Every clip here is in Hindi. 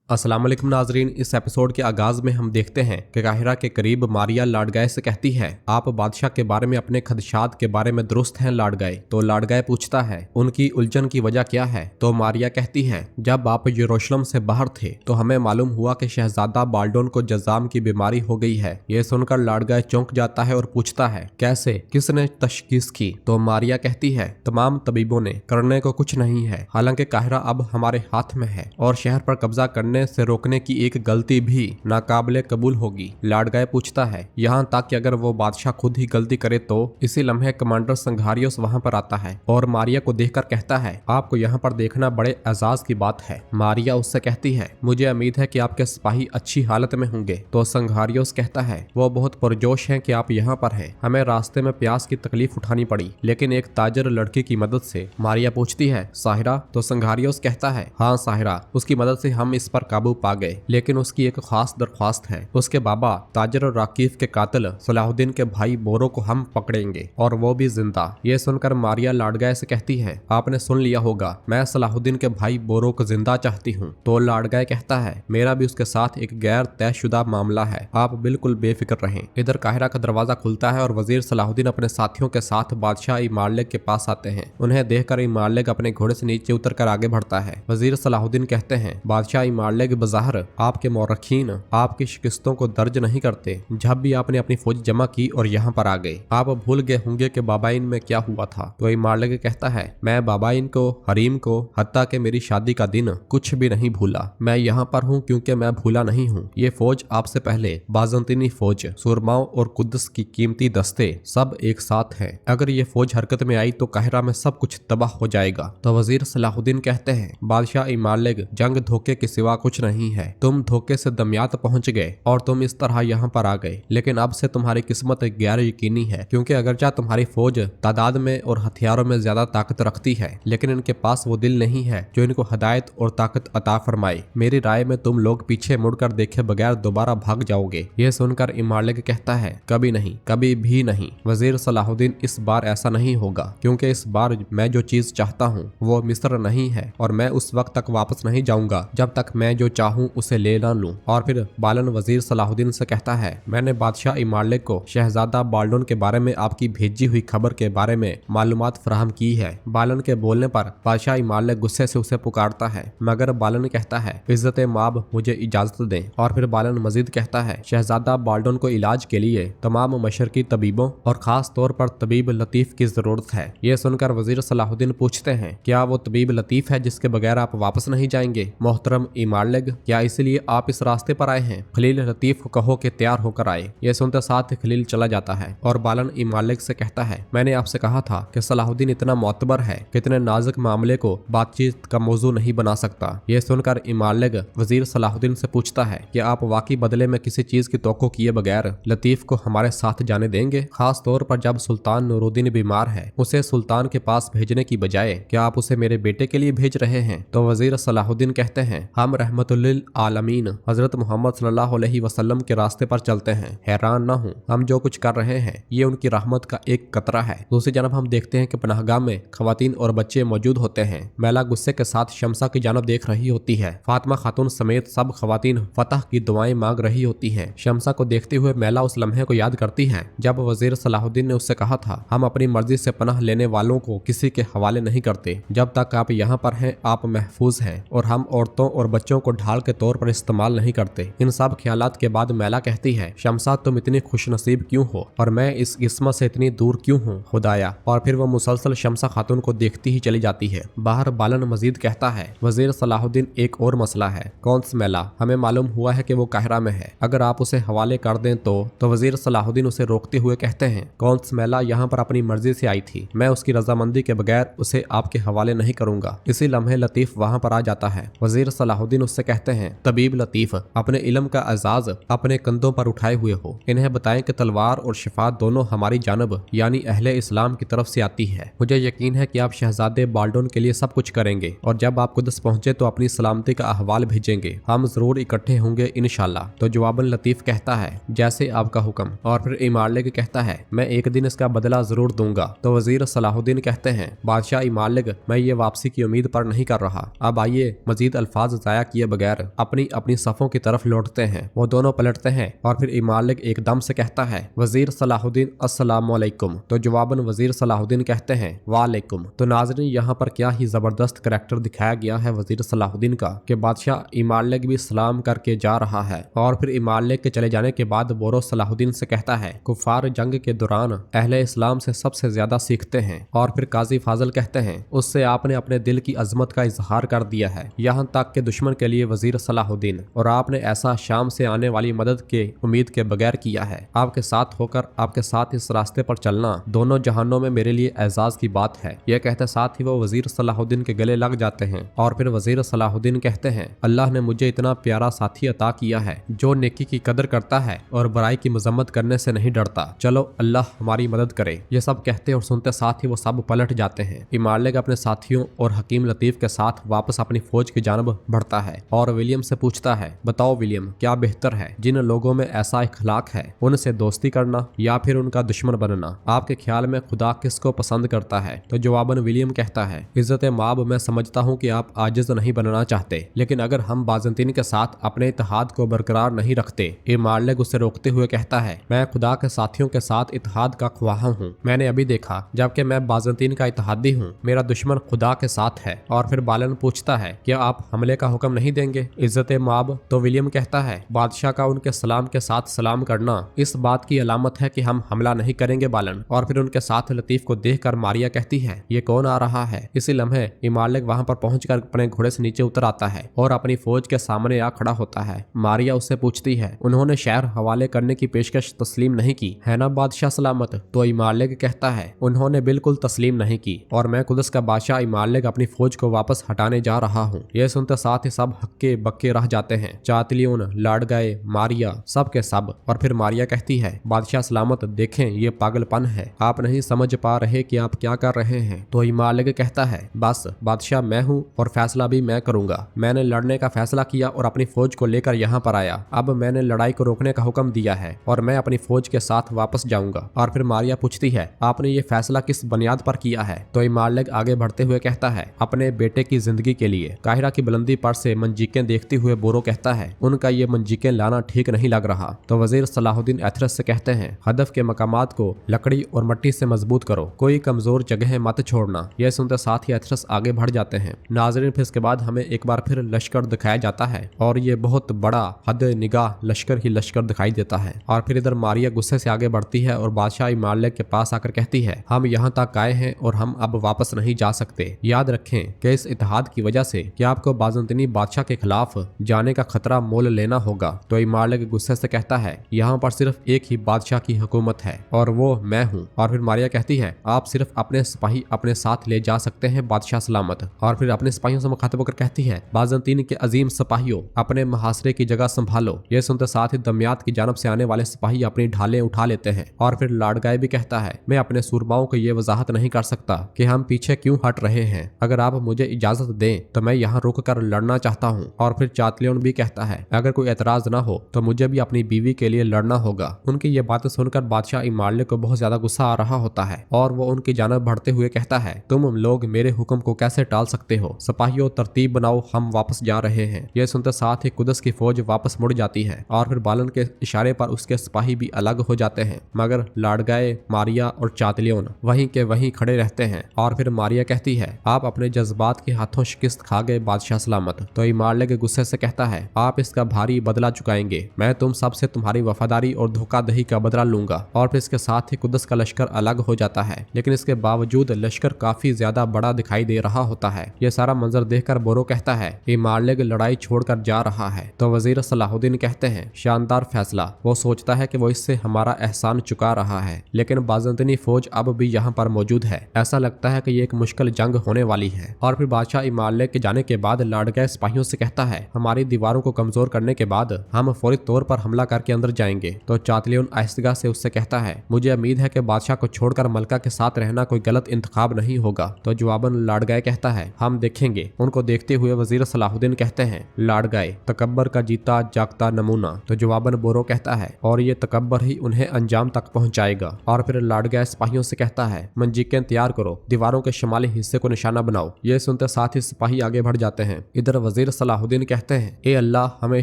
अस्सलाम वालेकुम नाजरीन। इस एपिसोड के आगाज में हम देखते हैं कि काहिरा के करीब मारिया लाडगाय से कहती है, आप बादशाह के बारे में अपने खदशात के बारे में दुरुस्त हैं लाडगाय। तो लाडगाय पूछता है, उनकी उलझन की वजह क्या है? तो मारिया कहती है, जब आप यरूशलेम से बाहर थे तो हमें मालूम हुआ कि शहजादा बाल्डोन को जज़ाम की बीमारी हो गई है। ये सुनकर लाडगाय चौंक जाता है और पूछता है, कैसे, किसने तशखीस की? तो मारिया कहती है, तमाम तबीबों ने, करने को कुछ नहीं है। हालांकि काहिरा अब हमारे हाथ में है और शहर पर कब्जा करने से रोकने की एक गलती भी नाकाबिले कबूल होगी। लाडगाय पूछता है, यहाँ तक कि अगर वो बादशाह खुद ही गलती करे तो? इसी लम्हे कमांडर संघारियोस वहाँ पर आता है और मारिया को देखकर कहता है, आपको यहाँ पर देखना बड़े एजाज की बात है। मारिया उससे कहती है, मुझे उम्मीद है कि आपके सिपाही अच्छी हालत में होंगे। तो संघारियोस कहता है, वो बहुत पुरजोश हैं कि आप यहाँ पर हैं। हमें रास्ते में प्यास की तकलीफ उठानी पड़ी, लेकिन एक ताजर लड़की की मदद से। मारिया पूछती है, साहिरा? तो संघारियोस कहता है, हाँ साहिरा, उसकी मदद से हम इस पर काबू पा गए, लेकिन उसकी एक खास दरख्वास्त है। उसके बाबा ताजर और राकीफ के कातिल सलाहुद्दीन के भाई बोरो को हम पकड़ेंगे, और वो भी जिंदा। ये सुनकर मारिया लाडगाय से कहती है, आपने सुन लिया होगा, मैं सलाहुद्दीन के भाई बोरो को जिंदा चाहती हूँ। तो लाडगाय कहता है, मेरा भी उसके साथ एक गैर तयशुदा मामला है, आप बिल्कुल बेफिक्र रहें। इधर काहिरा का दरवाजा खुलता है और वजीर सलाहुद्दीन अपने साथियों के साथ बादशाह इमारलेग के पास आते हैं। उन्हें देखकर इमारलेग अपने घोड़े से नीचे उतरकर आगे बढ़ता है। वजीर सलाहुद्दीन कहते हैं, बादशाह इमारलेग बज़ाहिर आपके मौरखीन आपकी शिकस्तों को दर्ज नहीं करते। जब भी आपने अपनी फौज जमा की और यहाँ पर आ गए, आप भूल गए होंगे कि बाबाइन में क्या हुआ था। तो इमारलेग कहता है, मैं बाबाइन को, हरीम को, हत्ता के मेरी शादी का दिन कुछ भी नहीं भूला। मैं यहाँ पर हूँ क्योंकि मैं भूला नहीं हूँ। ये फौज आपसे पहले बाजंतीनी फौज, सुरमाओं और कुद्दस की कीमती दस्ते सब एक साथ हैं। अगर ये फौज हरकत में आई तो काहिरा में सब कुछ तबाह हो जाएगा। तो वजीर सलाहुद्दीन कहते हैं, बादशाह इमारलेग, जंग धोखे के सिवा कुछ नहीं है। तुम धोखे से दमियात पहुंच गए और तुम इस तरह यहाँ पर आ गए, लेकिन अब से तुम्हारी किस्मत गैर यकीनी है, क्योंकि अगरचा तुम्हारी फौज तादाद में और हथियारों में ज्यादा ताकत रखती है, लेकिन इनके पास वो दिल नहीं है जो इनको हिदायत और ताकत अता फरमाए। मेरी राय में तुम लोग पीछे मुड़कर देखे बगैर दोबारा भाग जाओगे। यह सुनकर इमारलेग कहता है, कभी नहीं, कभी भी नहीं वजीर सलाहुद्दीन, इस बार ऐसा नहीं होगा, क्योंकि इस बार मैं जो चीज चाहता हूँ वो मिस्र नहीं है, और मैं उस वक्त तक वापस नहीं जाऊंगा जब तक मैं जो चाहूँ उसे ले ना लूं। और फिर बालन वजीर सलाहुद्दीन से कहता है, मैंने बादशाह इमारलेग को शहजादा बाल्डोन के बारे में आपकी भेजी हुई खबर के बारे में मालूमात फराहम की है। बालन के बोलने पर बादशाह इमारलेग गुस्से से उसे पुकारता है, मगर बालन कहता है, इज्जत माब, मुझे इजाजत दें। और फिर बालन मजीद कहता है, शहजादा बाल्डोन को इलाज के लिए तमाम मशरकी तबीबों और खास तौर पर तबीब लतीफ की जरूरत है। ये सुनकर वजीर सलाहुद्दीन पूछते हैं, क्या वो तबीब लतीफ है जिसके बगैर आप वापस नहीं जाएंगे मोहतरम इमारलेग? क्या इसलिए आप इस रास्ते पर आए हैं? खलील लतीफ को कहो कि तैयार होकर आए। ये सुनते साथ ही खलील चला जाता है और बालन इमारलेग से कहता है, मैंने आपसे कहा था कि सलाहुद्दीन इतना मोतबर है कि इतने नाजुक मामले को बातचीत का मौजू नहीं बना सकता। ये सुनकर इमारलेग वजीर सलाहुद्दीन से पूछता है कि आप वाकई बदले में किसी चीज की तवक्को किए बगैर लतीफ को हमारे साथ जाने देंगे, खास तौर पर जब सुल्तान नूरुद्दीन बीमार है? उसे सुल्तान के पास भेजने की बजाय क्या आप उसे मेरे बेटे के लिए भेज रहे हैं? तो वजीर सलाहुद्दीन कहते हैं, हम रहमतुल्लिल आलमीन हजरत मोहम्मद सल्लल्लाहु अलैहि वसल्लम के रास्ते पर चलते हैं। हैरान न हो, हम जो कुछ कर रहे हैं ये उनकी रहमत का एक कतरा है। दूसरी जानब हम देखते हैं कि पनाहगाह में खवातीन और बच्चे मौजूद होते हैं। मैला गुस्से के साथ शमसा की जानब देख रही होती है। फातिमा खातून समेत सब खवातीन फतह की दुआएं मांग रही होती हैं। शमसा को देखते हुए मैला उस लम्हे को याद करती है जब वजीर सलाहुद्दीन ने उससे कहा था, हम अपनी मर्जी से पनाह लेने वालों को किसी के हवाले नहीं करते। जब तक आप यहाँ पर हैं आप महफूज हैं, और हम औरतों और बच्चों को ढाल के तौर पर इस्तेमाल नहीं करते। इन सब ख्यालात के बाद मैला कहती है, शमसा तुम इतनी खुशनसीब क्यों हो और मैं इस किस्मत से इतनी दूर क्यों हूँ खुदाया। और फिर वो मुसलसल शमसा खातून को देखती ही चली जाती है। बाहर बालन मजीद कहता है, वजीर सलाहुद्दीन एक और मसला है। कौन सा मैला? हमें मालूम हुआ है कि वो काहिरा में है, अगर आप उसे हवाले कर दें तो वजीर सलाहुद्दीन उसे रोकते हुए कहते हैं, कौन सा मैला यहाँ पर अपनी मर्जी से आई थी, मैं उसकी रजामंदी के बगैर उसे आपके हवाले नहीं करूंगा। इसी लम्हे लतीफ वहाँ पर आ जाता है। वजीर सलाहुद्दीन उससे कहते हैं, तबीब लतीफ, अपने इल्म का एजाज अपने कंधों पर उठाए हुए हो, इन्हें बताएं कि तलवार और शिफा दोनों हमारी जानब यानी अहले इस्लाम की तरफ से आती है। मुझे यकीन है कि आप शहजादे बाल्डोन के लिए सब कुछ करेंगे, और जब आप कुदस पहुंचे तो अपनी सलामती का अहवाल भेजेंगे। हम जरूर इकट्ठे होंगे इंशाल्लाह। तो जवाबन लतीफ कहता है, जैसे आपका हुक्म। और फिर इमारलेग कहता है, मैं एक दिन इसका बदला जरूर दूंगा। तो वजीर सलाहुद्दीन कहते हैं, बादशाह इमारलेग, मैं ये वापसी की उम्मीद पर नहीं कर रहा। अब आइए मजीद अल्फाज जाया किए बगैर अपनी अपनी सफों की तरफ लौटते हैं। वो दोनों पलटते हैं और फिर इमाम एकदम से कहता है, वजीर सलाहुद्दीन अस्सलामु अलैकुम। तो जवाबन वजीर सलाहुद्दीन कहते हैं, वालेकुम। तो नाज़रीन, यहाँ पर क्या ही जबरदस्त करैक्टर दिखाया गया है वजीर सलाहुद्दीन का कि बादशाह इमाम भी सलाम करके जा रहा है और फिर इमाम के चले जाने के बाद बोरो सलाहुद्दीन से कहता है, कुफार जंग के दौरान अहले इस्लाम से सबसे ज्यादा सीखते हैं। और फिर काजी फाजल कहते हैं, उससे आपने अपने दिल की अजमत का इजहार कर दिया है, यहाँ तक के दुश्मन के लिए वजीर सलाहुद्दीन, और आपने ऐसा शाम से आने वाली मदद के उम्मीद के बगैर किया है। आपके साथ होकर आपके साथ इस रास्ते पर चलना दोनों जहानों में मेरे लिए एजाज की बात है। यह कहते साथ ही वो वजीर सलाहुद्दीन के गले लग जाते हैं और फिर वजीर सलाहुद्दीन कहते हैं, अल्लाह ने मुझे इतना प्यारा साथी अता किया है जो नेकी की कदर करता है और बुराई की मजम्मत करने से नहीं डरता। चलो अल्लाह हमारी मदद करे। ये सब कहते और सुनते साथ ही वो सब पलट जाते हैं। इमाम अपने साथियों और हकीम लतीफ के साथ वापस अपनी फौज की जानब बढ़ता है और विलियम से पूछता है, बताओ विलियम, क्या बेहतर है, जिन लोगों में ऐसा इखलाक है उनसे दोस्ती करना या फिर उनका दुश्मन बनना? आपके ख्याल में खुदा किसको पसंद करता है? तो जवाबन विलियम कहता है, इज्जत माब, मैं समझता हूँ कि आप आजिज नहीं बनना चाहते, लेकिन अगर हम बाज़ंतीन के साथ अपने इत्तेहाद को बरकरार नहीं रखते। इमाम उसे रोकते हुए कहता है, मैं खुदा के साथियों के साथ इत्तेहाद का ख्वाह हूँ। मैंने अभी देखा जबकि मैं बाज़ंतीन का इत्तेहादी हूँ, मेरा दुश्मन खुदा के साथ है। और फिर बालन पूछता है, क्या आप हमले का हुक्म नहीं देंगे इज्जत माब? तो विलियम कहता है, बादशाह का उनके सलाम के साथ सलाम करना इस बात की अलामत है कि हम हमला नहीं करेंगे बालन। और फिर उनके साथ लतीफ को देखकर मारिया कहती है, ये कौन आ रहा है? इसी लम्हे इमाम वहां पर पहुंचकर अपने घोड़े से नीचे उतर आता है और अपनी फौज के सामने आ खड़ा होता है। मारिया उससे पूछती है, उन्होंने शहर हवाले करने की पेशकश तस्लीम नहीं की है ना बादशाह सलामत? तो इमाम कहता है, उन्होंने बिल्कुल तस्लीम नहीं की और मैं कुदस का बादशाह इमाम अपनी फौज को वापस हटाने जा रहा हूँ। यह सुनते साथ ही सब हक्के बक्के रह जाते हैं, चातलियोन, लाडगाए, मारिया, सब के सब। और फिर मारिया कहती है, बादशाह सलामत, देखें ये पागलपन है, आप नहीं समझ पा रहे कि आप क्या कर रहे हैं। तो इमाम कहता है, बस बादशाह मैं हूँ और फैसला भी मैं करूंगा। मैंने लड़ने का फैसला किया और अपनी फौज को लेकर यहाँ पर आया। अब मैंने लड़ाई को रोकने का हुक्म दिया है और मैं अपनी फौज के साथ वापस जाऊंगा। और फिर मारिया पूछती है, आपने ये फैसला किस बुनियाद पर किया है? तो इमाम आगे बढ़ते हुए कहता है, अपने बेटे की जिंदगी के लिए। काहिरा की बुलंदी पर से मंजीकें देखते हुए बोरो कहता है, उनका ये मंजीकें लाना ठीक नहीं लग रहा। तो वजीर सलाहुद्दीन एथरस से कहते हैं, हदफ के मकामात को लकड़ी और मट्टी से मजबूत करो, कोई कमजोर जगह मत छोड़ना। यह सुनते साथ ही एथरस आगे बढ़ जाते हैं। नाजरीन, फिर इसके बाद हमें एक बार फिर लश्कर दिखाया जाता है और ये बहुत बड़ा हद निगाह लश्कर ही लश्कर दिखाई देता है। और फिर इधर मारिया गुस्से से आगे बढ़ती है और बादशाह इमाम के पास आकर कहती है, हम यहाँ तक आए हैं और हम अब वापस नहीं जा सकते। याद रखें कि इस इत्तेहाद की वजह से कि आपको बाज़ंतीनी बादशाह के खिलाफ जाने का खतरा मोल लेना होगा। तो इमाम गुस्से से कहता है, यहाँ पर सिर्फ एक ही बादशाह की हुकूमत है और वो मैं हूँ। और फिर मारिया कहती है, आप सिर्फ अपने सिपाही अपने साथ ले जा सकते हैं बादशाह सलामत। और फिर अपने सिपाहियों से मुखातिब होकर कहती है, बाज़ंतीन के अजीम सिपाहियों, अपने मुहासरे की जगह संभालो। यह सुनते साथ ही दमियात की जानब से आने वाले सिपाही अपनी ढालें उठा लेते हैं। और फिर लाडगाए भी कहता है, मैं अपने सूरमाओं को ये वजाहत नहीं कर सकता कि हम पीछे क्यों हट रहे हैं। अगर आप मुझे इजाजत दें तो मैं यहाँ रुक कर लड़ना चाहता हूँ। और फिर चातलियोन भी कहता है, अगर कोई एतराज ना हो तो मुझे भी अपनी बीवी के लिए लड़ना होगा। उनकी ये बातें सुनकर बादशाह इमाम को बहुत ज्यादा गुस्सा आ रहा होता है और वो उनकी जानब बढ़ते हुए कहता है, तुम लोग मेरे हुक्म को कैसे टाल सकते हो? सिपाहियों, तरतीब बनाओ, हम वापस जा रहे हैं। यह सुनते साथ ही कुदस की फौज वापस मुड़ जाती है और फिर बालन के इशारे पर उसके सिपाही भी अलग हो जाते हैं, मगर लाडगाए, मारिया और चातलियोन वहीं के वहीं खड़े रहते हैं। और फिर मारिया कहती है, आप अपने जज्बात के हाथों शिकस्त खा गए बादशाह सलामत। तो इमाम के गुस्से से कहता है, आप इसका भारी बदला चुकाएंगे। मैं तुम सबसे तुम्हारी वफादारी और धोखाधही का बदला लूंगा। और फिर इसके साथ ही कुदस का लश्कर अलग हो जाता है, लेकिन इसके बावजूद लश्कर काफी ज्यादा बड़ा दिखाई दे रहा होता है। यह सारा मंजर देखकर बोरो कहता है, इमाम लड़ाई छोड़कर जा रहा है। तो वजीर सलाहुद्दीन कहते हैं, शानदार फैसला। वो सोचता है कि वो इससे हमारा एहसान चुका रहा है, लेकिन बाज़ंतीनी फौज अब भी यहाँ पर मौजूद है। ऐसा लगता है कि ये एक मुश्किल जंग होने वाली है। और फिर बादशाह इमाम के जाने के बाद लाडगाए सिपाहियों से कहता है, हमारी दीवारों को कमजोर करने के बाद हम फौरी तौर पर हमला करके अंदर जाएंगे। तो चातलियोन आहिस्ता से उससे कहता है, मुझे उम्मीद है कि बादशाह को छोड़कर मलका के साथ रहना कोई गलत इंतखाब नहीं होगा। तो जवाबन लाडगाए कहता है, हम देखेंगे। उनको देखते हुए वजीर सलाहुद्दीन कहते हैं, लाडगाए, तकब्बर का जीता जागता नमूना। तो जवाबन बोरो कहता है, और ये तकब्बर ही उन्हें अंजाम तक पहुंचाएगा। और फिर लाडगाए सिपाहियों से कहता है, मंजीकें तैयार करो, दीवारों के शुमाली हिस्से को निशाना बनाओ। ये सुनते साथ ही सिपाही आगे बढ़ जाते हैं। इधर वजीर वजीर सलाहुद्दीन कहते हैं, ए अल्लाह हमें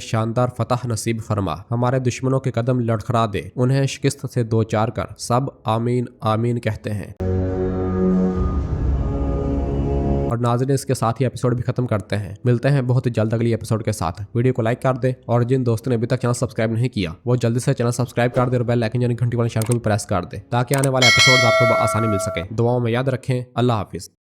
शानदार फतह नसीब फरमा, हमारे दुश्मनों के कदम लड़खड़ा दे, उन्हें शिकस्त से दो चार कर। सब आमीन आमीन कहते हैं। और नाज़रीन, इसके साथ ही एपिसोड भी खत्म करते हैं। मिलते हैं बहुत जल्द अगली एपिसोड के साथ। वीडियो को लाइक कर दे और जिन दोस्तों ने अभी तक चैनल सब्सक्राइब नहीं किया वो जल्दी से चैनल सब्सक्राइब कर दे और बेल आइकन यानी घंटी वाले निशान को भी प्रेस कर दे ताकि आने वाले एपिसोड आपको आसानी मिल सके। दुआओं में याद रखें। अल्लाह हाफिज।